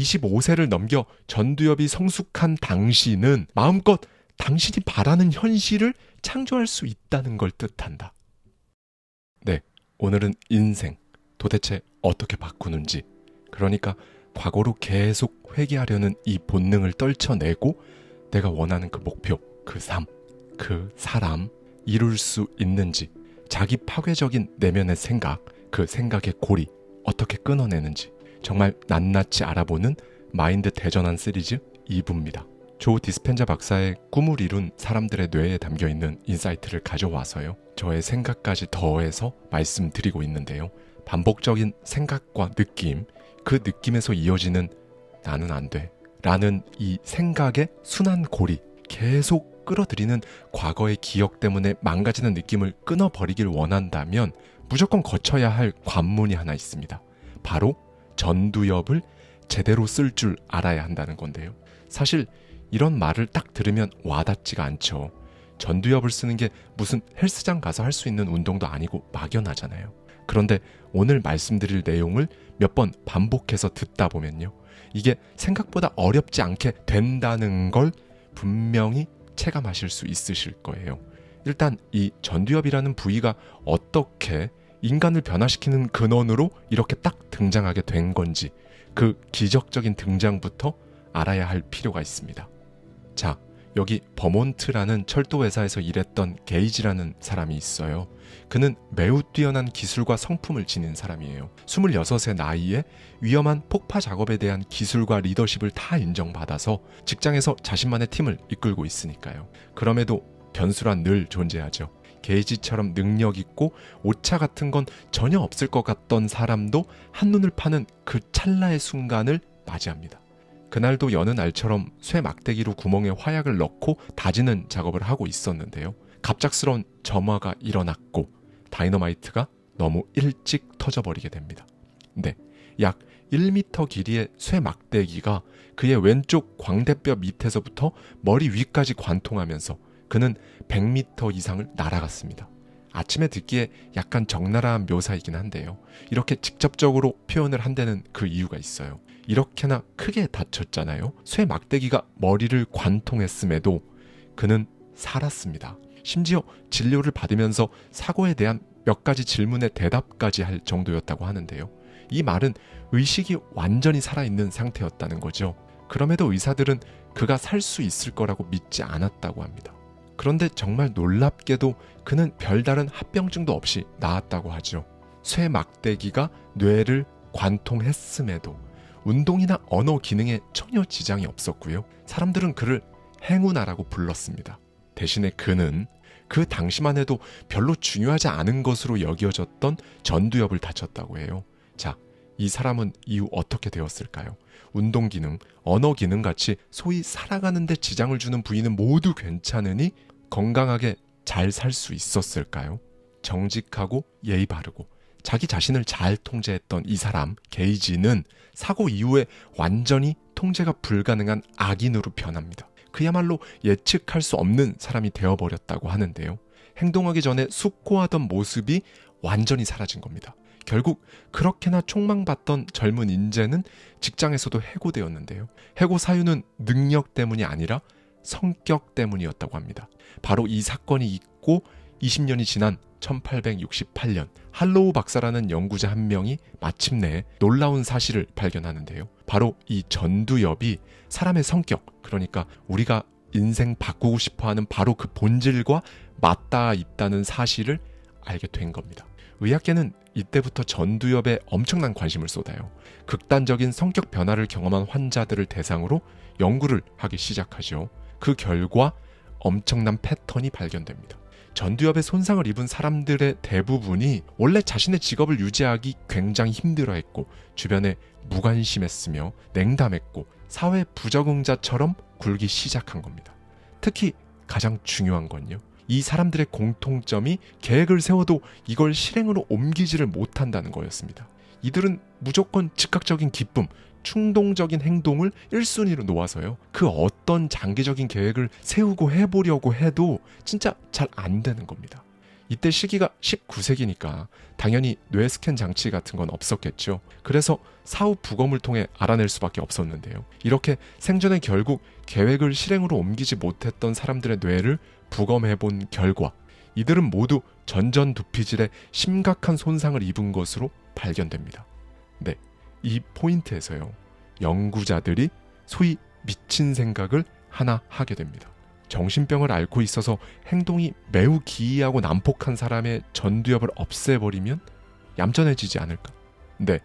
25세를 넘겨 전두엽이 성숙한 당신은 마음껏 당신이 바라는 현실을 창조할 수 있다는 걸 뜻한다. 네, 오늘은 인생 도대체 어떻게 바꾸는지, 그러니까 과거로 계속 회귀하려는 이 본능을 떨쳐내고 내가 원하는 그 목표, 그 삶, 그 사람 이룰 수 있는지, 자기 파괴적인 내면의 생각, 그 생각의 고리 어떻게 끊어내는지 정말 낱낱이 알아보는 마인드 대전환 시리즈 2부입니다. 조 디스펜자 박사의 꿈을 이룬 사람들의 뇌에 담겨있는 인사이트를 가져와서요, 저의 생각까지 더해서 말씀드리고 있는데요. 반복적인 생각과 느낌, 그 느낌에서 이어지는 나는 안 돼 라는 이 생각의 순환 고리, 계속 끌어들이는 과거의 기억 때문에 망가지는 느낌을 끊어버리길 원한다면 무조건 거쳐야 할 관문이 하나 있습니다. 바로 전두엽을 제대로 쓸 줄 알아야 한다는 건데요. 사실 이런 말을 딱 들으면 와닿지가 않죠. 전두엽을 쓰는 게 무슨 헬스장 가서 할 수 있는 운동도 아니고 막연하잖아요. 그런데 오늘 말씀드릴 내용을 몇 번 반복해서 듣다 보면요, 이게 생각보다 어렵지 않게 된다는 걸 분명히 체감하실 수 있으실 거예요. 일단 이 전두엽이라는 부위가 어떻게 인간을 변화시키는 근원으로 이렇게 딱 등장하게 된 건지, 그 기적적인 등장부터 알아야 할 필요가 있습니다. 자, 여기 버몬트라는 철도회사에서 일했던 게이지라는 사람이 있어요. 그는 매우 뛰어난 기술과 성품을 지닌 사람이에요. 26의 나이에 위험한 폭파 작업에 대한 기술과 리더십을 다 인정받아서 직장에서 자신만의 팀을 이끌고 있으니까요. 그럼에도 변수란 늘 존재하죠. 게이지처럼 능력 있고 오차 같은 건 전혀 없을 것 같던 사람도 한눈을 파는 그 찰나의 순간을 맞이합니다. 그날도 여느 날처럼 쇠 막대기로 구멍에 화약을 넣고 다지는 작업을 하고 있었는데요. 갑작스러운 점화가 일어났고 다이너마이트가 너무 일찍 터져버리게 됩니다. 네, 약 1m 길이의 쇠 막대기가 그의 왼쪽 광대뼈 밑에서부터 머리 위까지 관통하면서 그는 100m 이상을 날아갔습니다. 아침에 듣기에 약간 적나라한 묘사이긴 한데요. 이렇게 직접적으로 표현을 한다는 그 이유가 있어요. 이렇게나 크게 다쳤잖아요. 쇠 막대기가 머리를 관통했음에도 그는 살았습니다. 심지어 진료를 받으면서 사고에 대한 몇 가지 질문에 대답까지 할 정도였다고 하는데요. 이 말은 의식이 완전히 살아있는 상태였다는 거죠. 그럼에도 의사들은 그가 살 수 있을 거라고 믿지 않았다고 합니다. 그런데 정말 놀랍게도 그는 별다른 합병증도 없이 나았다고 하죠. 쇠 막대기가 뇌를 관통했음에도 운동이나 언어 기능에 전혀 지장이 없었고요. 사람들은 그를 행운아라고 불렀습니다. 대신에 그는 그 당시만 해도 별로 중요하지 않은 것으로 여겨졌던 전두엽을 다쳤다고 해요. 자, 이 사람은 이후 어떻게 되었을까요? 운동 기능, 언어 기능 같이 소위 살아가는 데 지장을 주는 부위는 모두 괜찮으니 건강하게 잘 살 수 있었을까요? 정직하고 예의 바르고 자기 자신을 잘 통제했던 이 사람, 게이지는 사고 이후에 완전히 통제가 불가능한 악인으로 변합니다. 그야말로 예측할 수 없는 사람이 되어버렸다고 하는데요. 행동하기 전에 숙고하던 모습이 완전히 사라진 겁니다. 결국 그렇게나 촉망받던 젊은 인재는 직장에서도 해고되었는데요. 해고 사유는 능력 때문이 아니라 성격 때문이었다고 합니다. 바로 이 사건이 있고 20년이 지난 1868년 할로우 박사라는 연구자 한 명이 마침내 놀라운 사실을 발견하는데요. 바로 이 전두엽이 사람의 성격, 그러니까 우리가 인생 바꾸고 싶어하는 바로 그 본질과 맞닿아 있다는 사실을 알게 된 겁니다. 의학계는 이때부터 전두엽에 엄청난 관심을 쏟아요. 극단적인 성격 변화를 경험한 환자들을 대상으로 연구를 하기 시작하죠. 그 결과 엄청난 패턴이 발견됩니다. 전두엽에 손상을 입은 사람들의 대부분이 원래 자신의 직업을 유지하기 굉장히 힘들어했고 주변에 무관심했으며 냉담했고 사회 부적응자처럼 굴기 시작한 겁니다. 특히 가장 중요한 건요, 이 사람들의 공통점이 계획을 세워도 이걸 실행으로 옮기지를 못한다는 거였습니다. 이들은 무조건 즉각적인 기쁨, 충동적인 행동을 1순위로 놓아서요, 그 어떤 장기적인 계획을 세우고 해보려고 해도 진짜 잘 안 되는 겁니다. 이때 시기가 19세기니까 당연히 뇌 스캔 장치 같은 건 없었겠죠. 그래서 사후 부검을 통해 알아낼 수밖에 없었는데요. 이렇게 생전에 결국 계획을 실행으로 옮기지 못했던 사람들의 뇌를 부검해본 결과 이들은 모두 전전두피질에 심각한 손상을 입은 것으로 발견됩니다. 네, 이 포인트에서요. 연구자들이 소위 미친 생각을 하나 하게 됩니다. 정신병을 앓고 있어서 행동이 매우 기이하고 난폭한 사람의 전두엽을 없애버리면 얌전해지지 않을까? 네,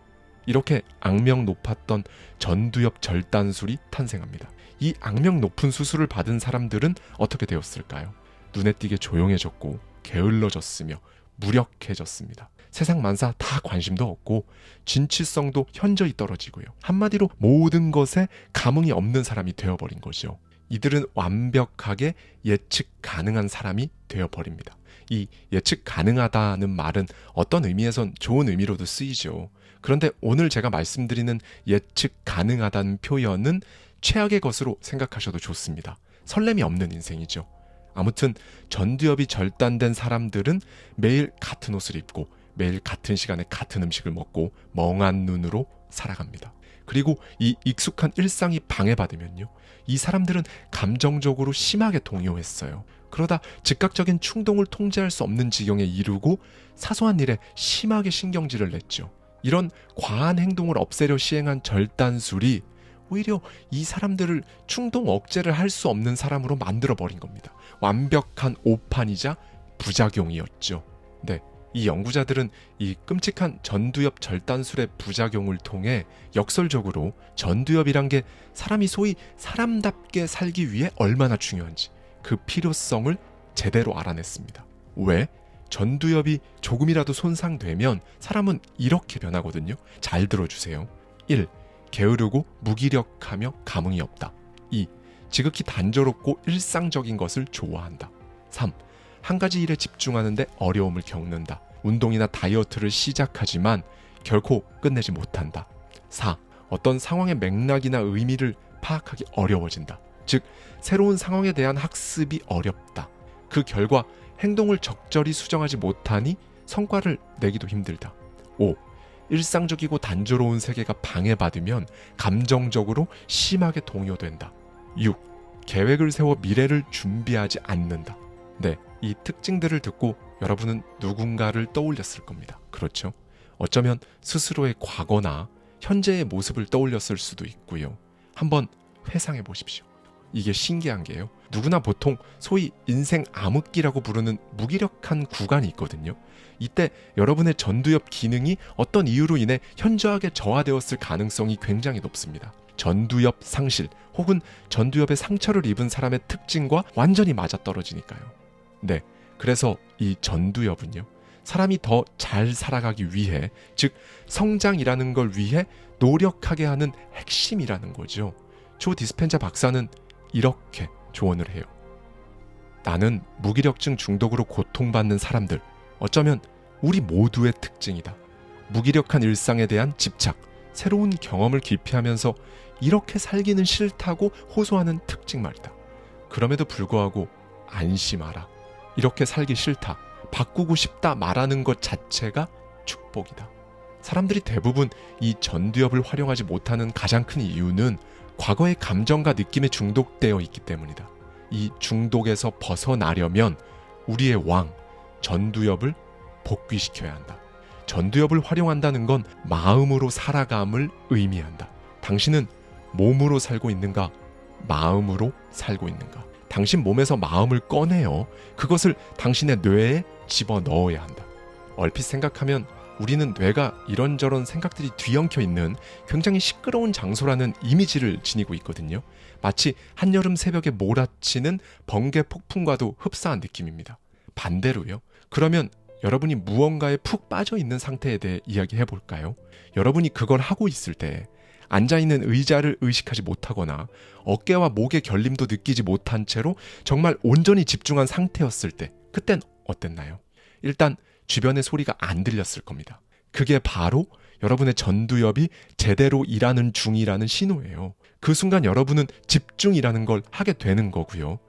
이렇게 악명 높았던 전두엽 절단술이 탄생합니다. 이 악명 높은 수술을 받은 사람들은 어떻게 되었을까요? 눈에 띄게 조용해졌고 게을러졌으며 무력해졌습니다. 세상 만사 다 관심도 없고 진취성도 현저히 떨어지고요. 한마디로 모든 것에 감흥이 없는 사람이 되어버린 거죠. 이들은 완벽하게 예측 가능한 사람이 되어버립니다. 이 예측 가능하다는 말은 어떤 의미에선 좋은 의미로도 쓰이죠. 그런데 오늘 제가 말씀드리는 예측 가능하다는 표현은 최악의 것으로 생각하셔도 좋습니다. 설렘이 없는 인생이죠. 아무튼 전두엽이 절단된 사람들은 매일 같은 옷을 입고 매일 같은 시간에 같은 음식을 먹고 멍한 눈으로 살아갑니다. 그리고 이 익숙한 일상이 방해받으면요. 이 사람들은 감정적으로 심하게 동요했어요. 그러다 즉각적인 충동을 통제할 수 없는 지경에 이르고 사소한 일에 심하게 신경질을 냈죠. 이런 과한 행동을 없애려 시행한 절단술이 오히려 이 사람들을 충동 억제를 할 수 없는 사람으로 만들어버린 겁니다. 완벽한 오판이자 부작용이었죠. 네, 이 연구자들은 이 끔찍한 전두엽 절단술의 부작용을 통해 역설적으로 전두엽이란 게 사람이 소위 사람답게 살기 위해 얼마나 중요한지 그 필요성을 제대로 알아냈습니다. 왜? 전두엽이 조금이라도 손상되면 사람은 이렇게 변하거든요. 잘 들어주세요. 1. 게으르고 무기력하며 감흥이 없다. 2. 지극히 단조롭고 일상적인 것을 좋아한다. 3. 한 가지 일에 집중하는데 어려움을 겪는다. 운동이나 다이어트를 시작하지만 결코 끝내지 못한다. 4. 어떤 상황의 맥락이나 의미를 파악하기 어려워진다. 즉, 새로운 상황에 대한 학습이 어렵다. 그 결과 행동을 적절히 수정하지 못하니 성과를 내기도 힘들다. 5. 일상적이고 단조로운 세계가 방해받으면 감정적으로 심하게 동요된다. 6. 계획을 세워 미래를 준비하지 않는다. 네, 이 특징들을 듣고 여러분은 누군가를 떠올렸을 겁니다. 그렇죠? 어쩌면 스스로의 과거나 현재의 모습을 떠올렸을 수도 있고요. 한번 회상해 보십시오. 이게 신기한 게요. 누구나 보통 소위 인생 암흑기라고 부르는 무기력한 구간이 있거든요. 이때 여러분의 전두엽 기능이 어떤 이유로 인해 현저하게 저하되었을 가능성이 굉장히 높습니다. 전두엽 상실 혹은 전두엽에 상처를 입은 사람의 특징과 완전히 맞아떨어지니까요. 네, 그래서 이 전두엽은요. 사람이 더 잘 살아가기 위해, 즉 성장이라는 걸 위해 노력하게 하는 핵심이라는 거죠. 조 디스펜자 박사는 이렇게 조언을 해요. 나는 무기력증 중독으로 고통받는 사람들, 어쩌면 우리 모두의 특징이다. 무기력한 일상에 대한 집착, 새로운 경험을 기피하면서 이렇게 살기는 싫다고 호소하는 특징 말이다. 그럼에도 불구하고 안심하라. 이렇게 살기 싫다, 바꾸고 싶다 말하는 것 자체가 축복이다. 사람들이 대부분 이 전두엽을 활용하지 못하는 가장 큰 이유는 과거의 감정과 느낌에 중독되어 있기 때문이다. 이 중독에서 벗어나려면 우리의 왕, 전두엽을 복귀시켜야 한다. 전두엽을 활용한다는 건 마음으로 살아감을 의미한다. 당신은 몸으로 살고 있는가? 마음으로 살고 있는가? 당신 몸에서 마음을 꺼내어 그것을 당신의 뇌에 집어넣어야 한다. 얼핏 생각하면 우리는 뇌가 이런저런 생각들이 뒤엉켜 있는 굉장히 시끄러운 장소라는 이미지를 지니고 있거든요. 마치 한여름 새벽에 몰아치는 번개 폭풍과도 흡사한 느낌입니다. 반대로요. 그러면 여러분이 무언가에 푹 빠져 있는 상태에 대해 이야기해 볼까요? 여러분이 그걸 하고 있을 때 앉아있는 의자를 의식하지 못하거나 어깨와 목의 결림도 느끼지 못한 채로 정말 온전히 집중한 상태였을 때, 그땐 어땠나요? 일단 주변의 소리가 안 들렸을 겁니다. 그게 바로 여러분의 전두엽이 제대로 일하는 중이라는 신호예요. 그 순간 여러분은 집중이라는 걸 하게 되는 거고요.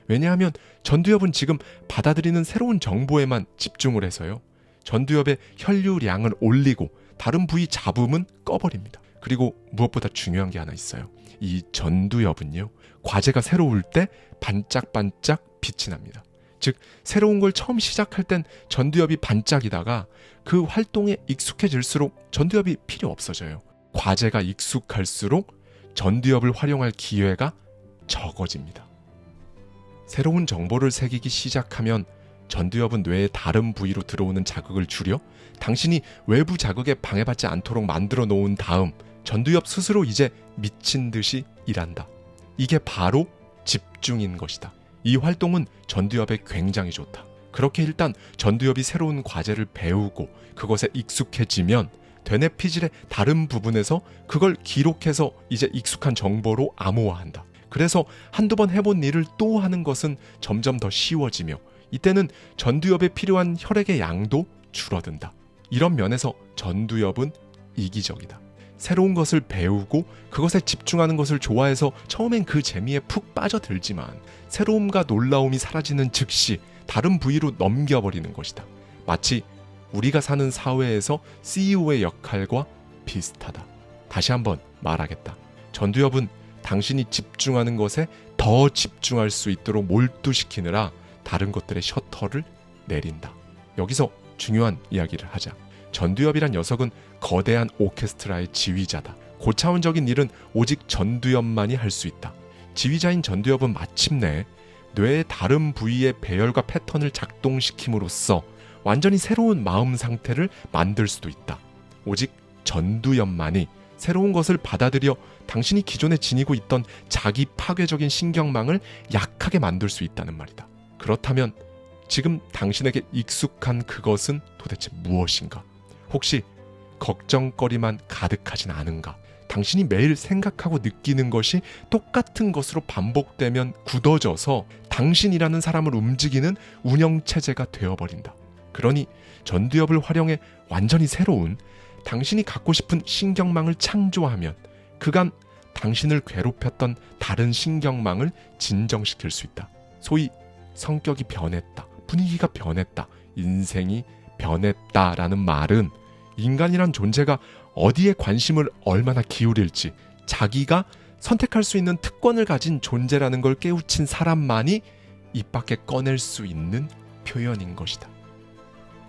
왜냐하면 전두엽은 지금 받아들이는 새로운 정보에만 집중을 해서요. 전두엽의 혈류량을 올리고 다른 부위 잡음은 꺼버립니다. 그리고 무엇보다 중요한 게 하나 있어요. 이 전두엽은요, 과제가 새로울 때 반짝반짝 빛이 납니다. 즉 새로운 걸 처음 시작할 땐 전두엽이 반짝이다가 그 활동에 익숙해질수록 전두엽이 필요 없어져요. 과제가 익숙할수록 전두엽을 활용할 기회가 적어집니다. 새로운 정보를 새기기 시작하면 전두엽은 뇌의 다른 부위로 들어오는 자극을 줄여 당신이 외부 자극에 방해받지 않도록 만들어 놓은 다음 전두엽 스스로 이제 미친 듯이 일한다. 이게 바로 집중인 것이다. 이 활동은 전두엽에 굉장히 좋다. 그렇게 일단 전두엽이 새로운 과제를 배우고 그것에 익숙해지면 되뇌 피질의 다른 부분에서 그걸 기록해서 이제 익숙한 정보로 암호화한다. 그래서 한두 번 해본 일을 또 하는 것은 점점 더 쉬워지며 이때는 전두엽에 필요한 혈액의 양도 줄어든다. 이런 면에서 전두엽은 이기적이다. 새로운 것을 배우고 그것에 집중하는 것을 좋아해서 처음엔 그 재미에 푹 빠져들지만 새로움과 놀라움이 사라지는 즉시 다른 부위로 넘겨버리는 것이다. 마치 우리가 사는 사회에서 CEO의 역할과 비슷하다. 다시 한번 말하겠다. 전두엽은 당신이 집중하는 것에 더 집중할 수 있도록 몰두시키느라 다른 것들의 셔터를 내린다. 여기서 중요한 이야기를 하자. 전두엽이란 녀석은 거대한 오케스트라의 지휘자다. 고차원적인 일은 오직 전두엽만이 할 수 있다. 지휘자인 전두엽은 마침내 뇌의 다른 부위의 배열과 패턴을 작동시킴으로써 완전히 새로운 마음 상태를 만들 수도 있다. 오직 전두엽만이 새로운 것을 받아들여 당신이 기존에 지니고 있던 자기 파괴적인 신경망을 약하게 만들 수 있다는 말이다. 그렇다면 지금 당신에게 익숙한 그것은 도대체 무엇인가? 혹시 걱정거리만 가득하진 않은가? 당신이 매일 생각하고 느끼는 것이 똑같은 것으로 반복되면 굳어져서 당신이라는 사람을 움직이는 운영체제가 되어버린다. 그러니 전두엽을 활용해 완전히 새로운 당신이 갖고 싶은 신경망을 창조하면 그간 당신을 괴롭혔던 다른 신경망을 진정시킬 수 있다. 소위 성격이 변했다, 분위기가 변했다, 인생이 변했다라는 말은 인간이란 존재가 어디에 관심을 얼마나 기울일지 자기가 선택할 수 있는 특권을 가진 존재라는 걸 깨우친 사람만이 입 밖에 꺼낼 수 있는 표현인 것이다.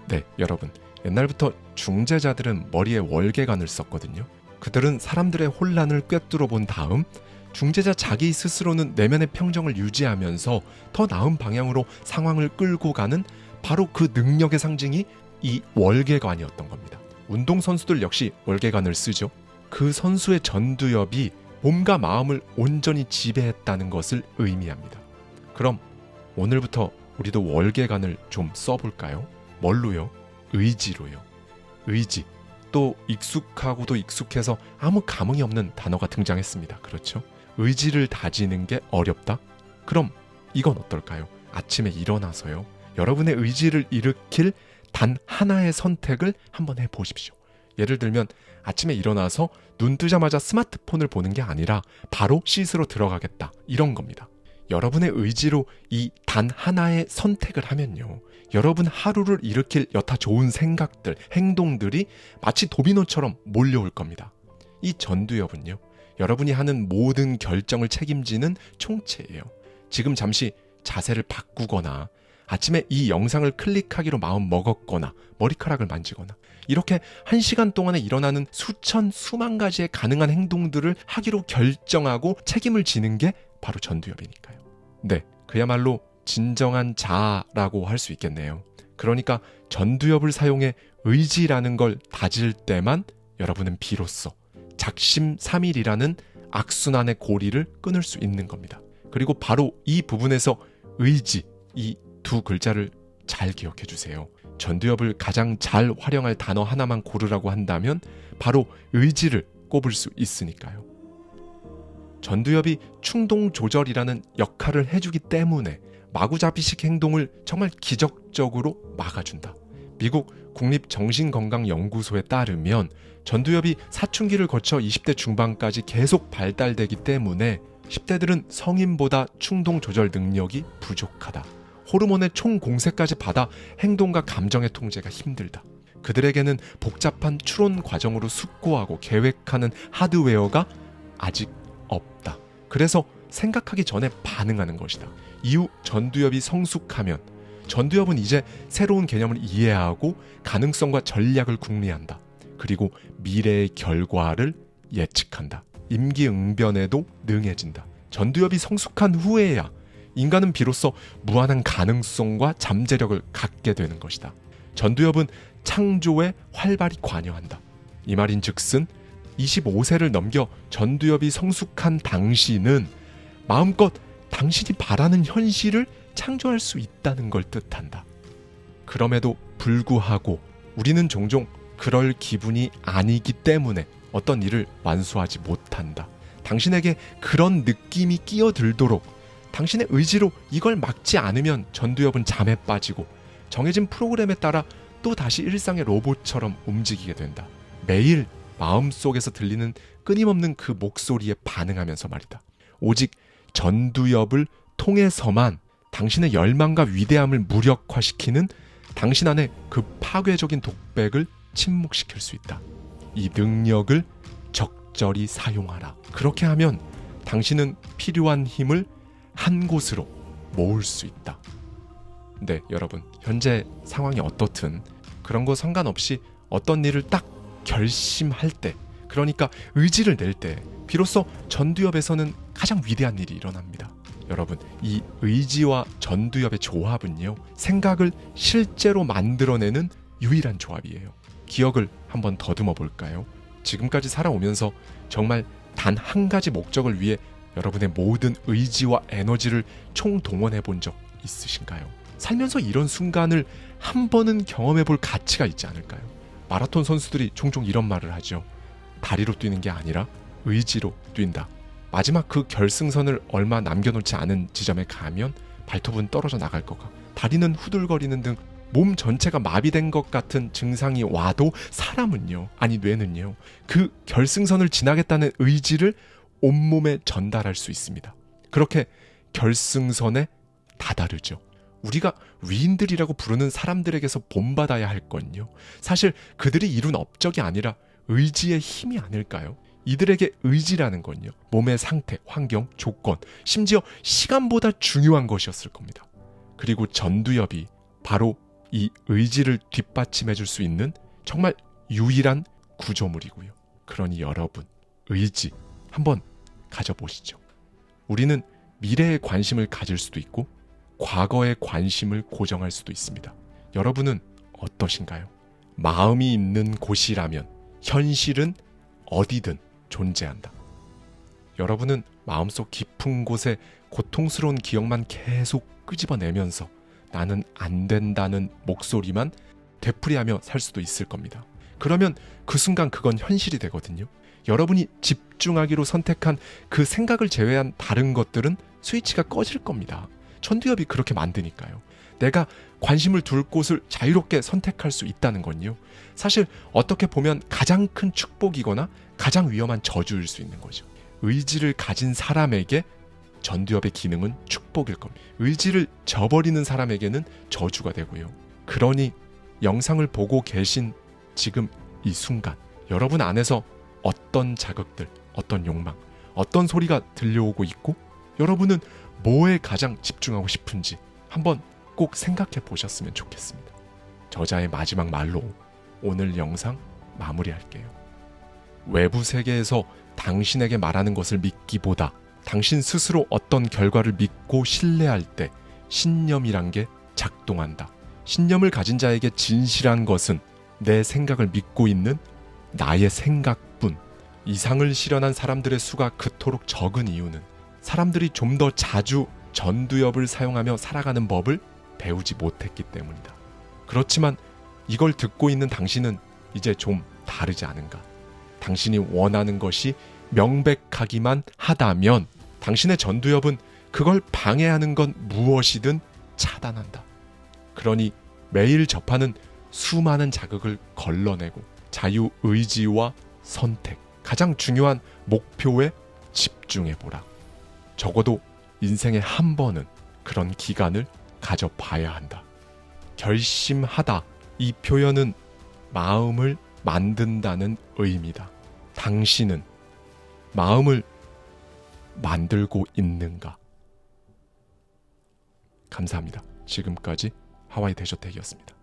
네, 여러분. 옛날부터 중재자들은 머리에 월계관을 썼거든요. 그들은 사람들의 혼란을 꿰뚫어 본 다음 중재자 자기 스스로는 내면의 평정을 유지하면서 더 나은 방향으로 상황을 끌고 가는 바로 그 능력의 상징이 이 월계관이었던 겁니다. 운동선수들 역시 월계관을 쓰죠. 그 선수의 전두엽이 몸과 마음을 온전히 지배했다는 것을 의미합니다. 그럼 오늘부터 우리도 월계관을 좀 써볼까요? 뭘로요? 의지로요. 의지. 또 익숙하고도 익숙해서 아무 감흥이 없는 단어가 등장했습니다. 그렇죠? 의지를 다지는 게 어렵다? 그럼 이건 어떨까요? 아침에 일어나서요. 여러분의 의지를 일으킬 단 하나의 선택을 한번 해보십시오. 예를 들면 아침에 일어나서 눈 뜨자마자 스마트폰을 보는 게 아니라 바로 씻으러 들어가겠다. 이런 겁니다. 여러분의 의지로 이 단 하나의 선택을 하면요. 여러분 하루를 일으킬 여타 좋은 생각들, 행동들이 마치 도미노처럼 몰려올 겁니다. 이 전두엽은요. 여러분이 하는 모든 결정을 책임지는 총체예요. 지금 잠시 자세를 바꾸거나 아침에 이 영상을 클릭하기로 마음 먹었거나 머리카락을 만지거나 이렇게 1시간 동안에 일어나는 수만 가지의 가능한 행동들을 하기로 결정하고 책임을 지는 게 바로 전두엽이니까요. 네, 그야말로 진정한 자아라고 할 수 있겠네요. 그러니까 전두엽을 사용해 의지라는 걸 다질 때만 여러분은 비로소 작심삼일이라는 악순환의 고리를 끊을 수 있는 겁니다. 그리고 바로 이 부분에서 의지, 이 두 글자를 잘 기억해 주세요. 전두엽을 가장 잘 활용할 단어 하나만 고르라고 한다면 바로 의지를 꼽을 수 있으니까요. 전두엽이 충동 조절이라는 역할을 해주기 때문에 마구잡이식 행동을 정말 기적적으로 막아준다. 미국 국립정신건강연구소에 따르면 전두엽이 사춘기를 거쳐 20대 중반까지 계속 발달되기 때문에 10대들은 성인보다 충동 조절 능력이 부족하다. 호르몬의 총공세까지 받아 행동과 감정의 통제가 힘들다. 그들에게는 복잡한 추론 과정으로 숙고하고 계획하는 하드웨어가 아직 없다. 그래서 생각하기 전에 반응하는 것이다. 이후 전두엽이 성숙하면 전두엽은 이제 새로운 개념을 이해하고 가능성과 전략을 궁리한다. 그리고 미래의 결과를 예측한다. 임기응변에도 능해진다. 전두엽이 성숙한 후에야 인간은 비로소 무한한 가능성과 잠재력을 갖게 되는 것이다. 전두엽은 창조에 활발히 관여한다. 이 말인즉슨 25세를 넘겨 전두엽이 성숙한 당신은 마음껏 당신이 바라는 현실을 창조할 수 있다는 걸 뜻한다. 그럼에도 불구하고 우리는 종종 그럴 기분이 아니기 때문에 어떤 일을 완수하지 못한다. 당신에게 그런 느낌이 끼어들도록 당신의 의지로 이걸 막지 않으면 전두엽은 잠에 빠지고 정해진 프로그램에 따라 또 다시 일상의 로봇처럼 움직이게 된다. 매일 마음속에서 들리는 끊임없는 그 목소리에 반응하면서 말이다. 오직 전두엽을 통해서만 당신의 열망과 위대함을 무력화시키는 당신 안에 그 파괴적인 독백을 침묵시킬 수 있다. 이 능력을 적절히 사용하라. 그렇게 하면 당신은 필요한 힘을 한 곳으로 모을 수 있다. 네, 여러분, 현재 상황이 어떻든 그런 거 상관없이 어떤 일을 딱 결심할 때, 그러니까 의지를 낼 때 비로소 전두엽에서는 가장 위대한 일이 일어납니다. 여러분, 이 의지와 전두엽의 조합은요, 생각을 실제로 만들어내는 유일한 조합이에요. 기억을 한번 더듬어 볼까요? 지금까지 살아오면서 정말 단 한 가지 목적을 위해 여러분의 모든 의지와 에너지를 총동원해 본 적 있으신가요? 살면서 이런 순간을 한 번은 경험해 볼 가치가 있지 않을까요? 마라톤 선수들이 종종 이런 말을 하죠. 다리로 뛰는 게 아니라 의지로 뛴다. 마지막 그 결승선을 얼마 남겨놓지 않은 지점에 가면 발톱은 떨어져 나갈 거가, 다리는 후들거리는 등 몸 전체가 마비된 것 같은 증상이 와도 사람은요, 아니 뇌는요, 그 결승선을 지나겠다는 의지를 온몸에 전달할 수 있습니다. 그렇게 결승선에 다다르죠. 우리가 위인들이라고 부르는 사람들에게서 본받아야 할 건요, 사실 그들이 이룬 업적이 아니라 의지의 힘이 아닐까요? 이들에게 의지라는 건요, 몸의 상태, 환경, 조건, 심지어 시간보다 중요한 것이었을 겁니다. 그리고 전두엽이 바로 이 의지를 뒷받침해 줄 수 있는 정말 유일한 구조물이고요. 그러니 여러분, 의지 한번 가져보시죠. 우리는 미래에 관심을 가질 수도 있고 과거에 관심을 고정할 수도 있습니다. 여러분은 어떠신가요? 마음이 있는 곳이라면 현실은 어디든 존재한다. 여러분은 마음속 깊은 곳에 고통스러운 기억만 계속 끄집어내면서 나는 안 된다는 목소리만 되풀이하며 살 수도 있을 겁니다. 그러면 그 순간 그건 현실이 되거든요. 여러분이 집중하기로 선택한 그 생각을 제외한 다른 것들은 스위치가 꺼질 겁니다. 전두엽이 그렇게 만드니까요. 내가 관심을 둘 곳을 자유롭게 선택할 수 있다는 건요, 사실 어떻게 보면 가장 큰 축복이거나 가장 위험한 저주일 수 있는 거죠. 의지를 가진 사람에게 전두엽의 기능은 축복일 겁니다. 의지를 저버리는 사람에게는 저주가 되고요. 그러니 영상을 보고 계신 지금 이 순간, 여러분 안에서 어떤 자극들, 어떤 욕망, 어떤 소리가 들려오고 있고 여러분은 뭐에 가장 집중하고 싶은지 한번 꼭 생각해 보셨으면 좋겠습니다. 저자의 마지막 말로 오늘 영상 마무리할게요. 외부 세계에서 당신에게 말하는 것을 믿기보다 당신 스스로 어떤 결과를 믿고 신뢰할 때 신념이란 게 작동한다. 신념을 가진 자에게 진실한 것은 내 생각을 믿고 있는 나의 생각뿐. 이상을 실현한 사람들의 수가 그토록 적은 이유는 사람들이 좀 더 자주 전두엽을 사용하며 살아가는 법을 배우지 못했기 때문이다. 그렇지만 이걸 듣고 있는 당신은 이제 좀 다르지 않은가? 당신이 원하는 것이 명백하기만 하다면 당신의 전두엽은 그걸 방해하는 건 무엇이든 차단한다. 그러니 매일 접하는 수많은 자극을 걸러내고 자유의지와 선택, 가장 중요한 목표에 집중해보라. 적어도 인생에 한 번은 그런 기간을 가져봐야 한다. 결심하다. 이 표현은 마음을 만든다는 의미다. 당신은 마음을 만들고 있는가? 감사합니다. 지금까지 하와이 대저택이었습니다.